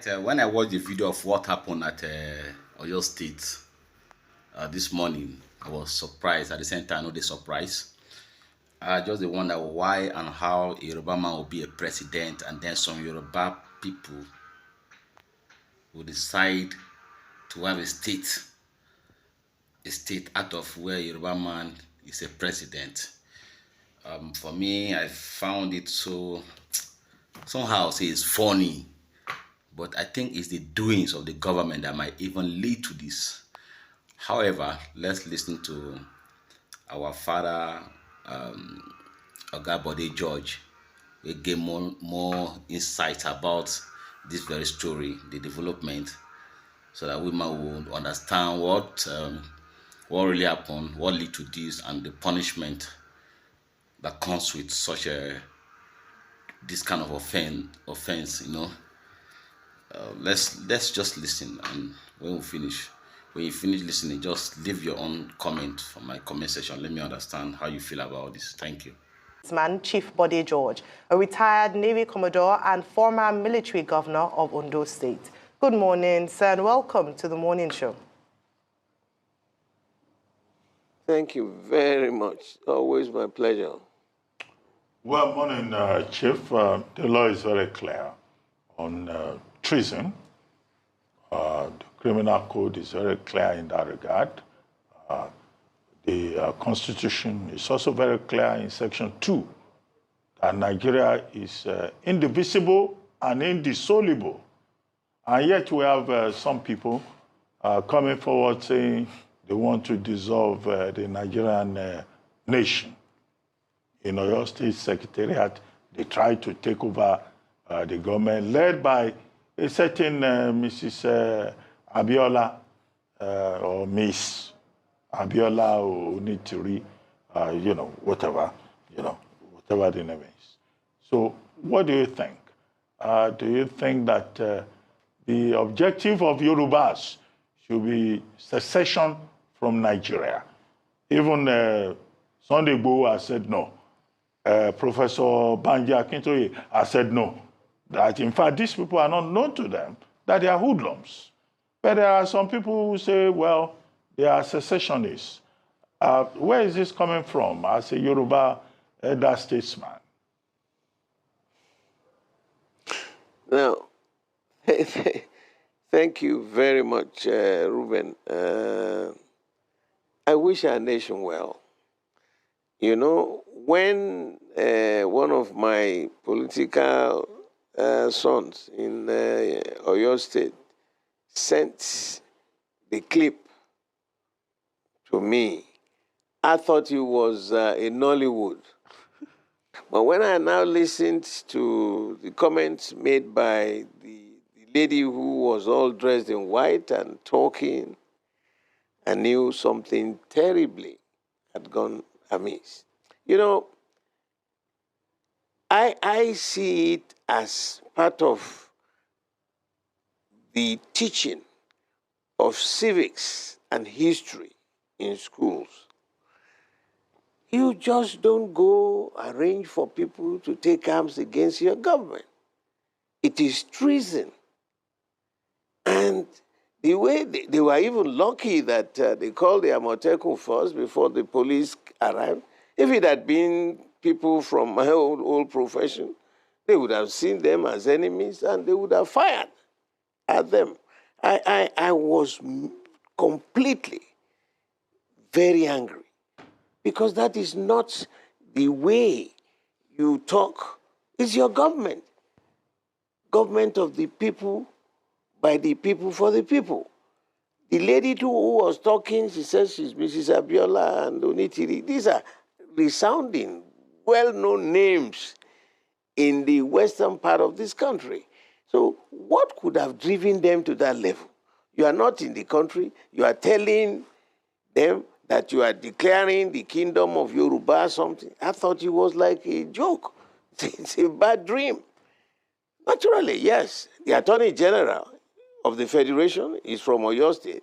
When I watched the video of what happened at Oyo State this morning, I was surprised. At the same time, I know the surprise. I just wonder why and how a Yoruba man will be a president, and then some Yoruba people will decide to have a state out of where Yoruba man is a president. For me, I found it so somehow say it's funny, but I think it's the doings of the government that might even lead to this. However, let's listen to our father, Oga Bode George, will give more insight about this very story, the development, so that women will understand what really happened, what led to this, and the punishment that comes with such a this kind of offense. Let's just listen, and when you finish listening, just leave your own comment from my comment section. Let me understand how you feel about this. Thank you. Chief Bode George, a retired Navy Commodore and former military governor of Ondo State. Good morning, sir, and welcome to the morning show. Thank you very much. Always my pleasure. Well, morning, Chief. The law is very clear on treason. The criminal code is very clear in that regard. The Constitution is also very clear in Section 2 that Nigeria is indivisible and indissoluble. And yet we have some people coming forward saying they want to dissolve the Nigerian nation. In Oyo State Secretariat, they tried to take over the government, led by a certain Mrs. Abiola or Miss Abiola or Onitiri, whatever the name is. So what do you think? Do you think that the objective of Yorubas should be secession from Nigeria? Even Sunday Igboho has said no. Professor Banji Akintoye has said no. That in fact these people are not known to them, that they are hoodlums. But there are some people who say, well, they are secessionists. Where is this coming from as a Yoruba elder statesman? Now, thank you very much, Ruben. I wish our nation well. You know, when one of my political sons in Oyo State sent the clip to me, I thought it was in Nollywood. But when I now listened to the comments made by the lady who was all dressed in white and talking, I knew something terribly had gone amiss. You know, I see it as part of the teaching of civics and history in schools. You just don't go arrange for people to take arms against your government. It is treason. And the way they were even lucky that they called the Amotekun first before the police arrived. If it had been people from my old profession, they would have seen them as enemies and they would have fired at them. I was completely very angry because that is not the way you talk. It's your government. Government of the people, by the people, for the people. The lady too who was talking, she says she's Mrs. Abiola and Onitiri. These are resounding, well-known names in the western part of this country. So what could have driven them to that level? You are not in the country. You are telling them that you are declaring the kingdom of Yoruba or something. I thought it was like a joke. It's a bad dream. Naturally, yes, the Attorney General of the Federation is from Oyo State.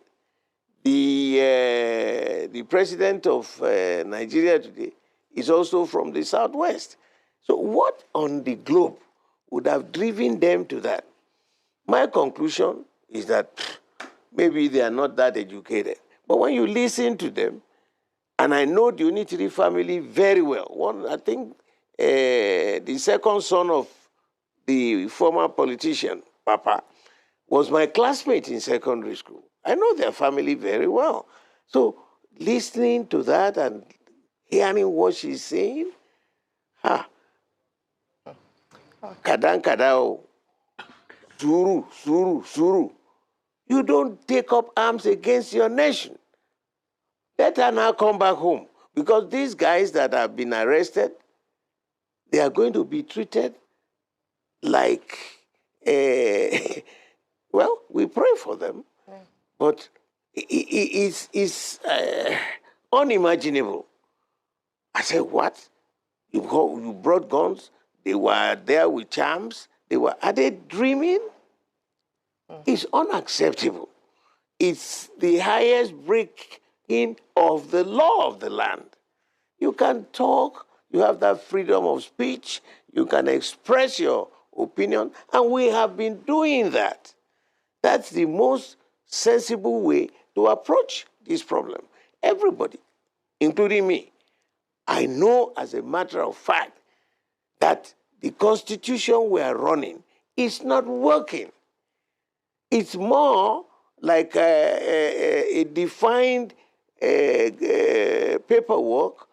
The President of Nigeria today is also from the Southwest. So what on the globe would have driven them to that? My conclusion is that maybe they are not that educated. But when you listen to them, and I know the Unitary family very well. I think the second son of the former politician, Papa, was my classmate in secondary school. I know their family very well. So listening to that and hearing what she's saying, kadang kadao, suru, suru, suru. You don't take up arms against your nation. Let her now come back home. Because these guys that have been arrested, they are going to be treated like, well, we pray for them, but it's unimaginable. I said, what? You brought guns? They were there with charms? Are they dreaming? It's unacceptable. It's the highest breaking of the law of the land. You can talk, you have that freedom of speech, you can express your opinion, and we have been doing that. That's the most sensible way to approach this problem. Everybody, including me, I know as a matter of fact that the constitution we are running is not working. It's more like a defined paperwork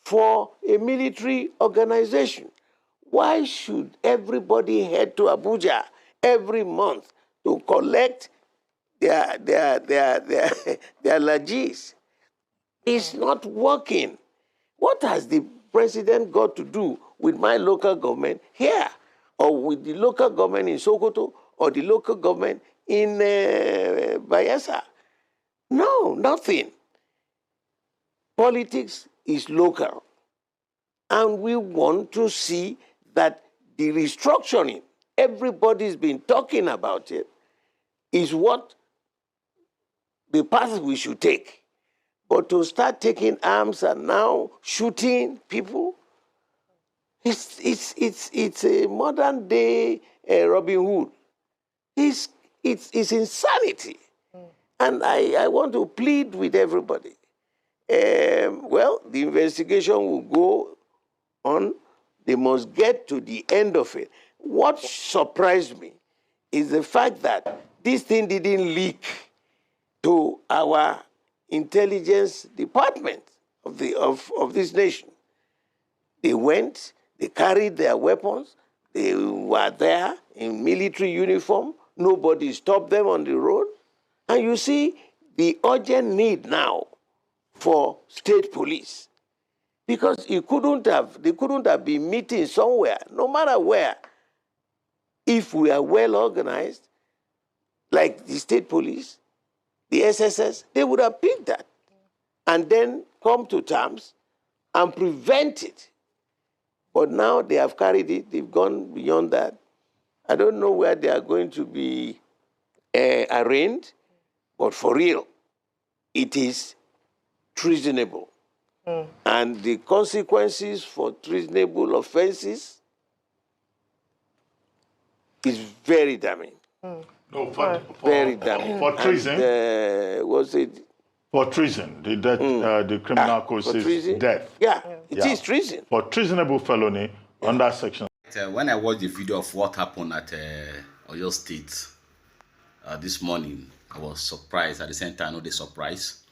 for a military organization. Why should everybody head to Abuja every month to collect their lages? It's not working. What has the president got to do with my local government here, or with the local government in Sokoto, or the local government in Bayelsa? No, nothing. Politics is local. And we want to see that the restructuring, everybody's been talking about it, is what the path we should take. But to start taking arms and now shooting people, it's a modern day Robin Hood. It's insanity. And I want to plead with everybody. Well, the investigation will go on. They must get to the end of it. What surprised me is the fact that this thing didn't leak to our intelligence department of this nation. They went, they carried their weapons, they were there in military uniform, nobody stopped them on the road. And you see the urgent need now for state police. Because they couldn't have been meeting somewhere, no matter where. If we are well organized, like the state police, the SSS, they would have picked that and then come to terms and prevent it. But now they have carried it, they've gone beyond that. I don't know where they are going to be arraigned, but for real, it is treasonable. And the consequences for treasonable offenses is very damning. No, Very damning. for treason. And, was it? For treason, the criminal code says treason? death. Yeah, it is treason. For treasonable felony under section. When I watched the video of what happened at Oyo State this morning, I was surprised. At the same time, I know the surprise.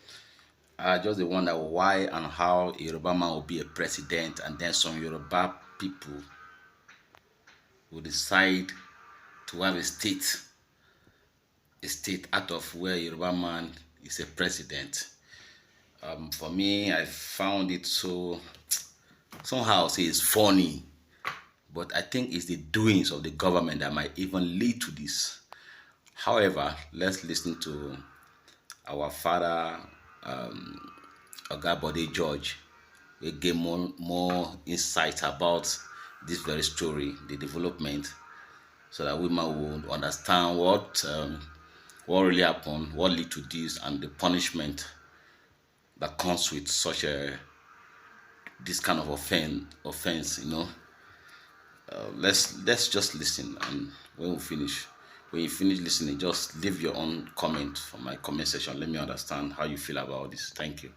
I just wonder why and how a Yoruba man will be a president, and then some Yoruba people will decide to have a state out of where a Yoruba man is a president. For me, I found it somehow say it's funny, but I think it's the doings of the government that might even lead to this. However, let's listen to our father, Oga Bode George, will give more insight about this very story, the development, so that women will understand what really happened, what led to this, and the punishment that comes with such this kind of offense. Let's just listen, and when we finish, when you finish listening, just leave your own comment from my comment section. Let me understand how you feel about this. Thank you.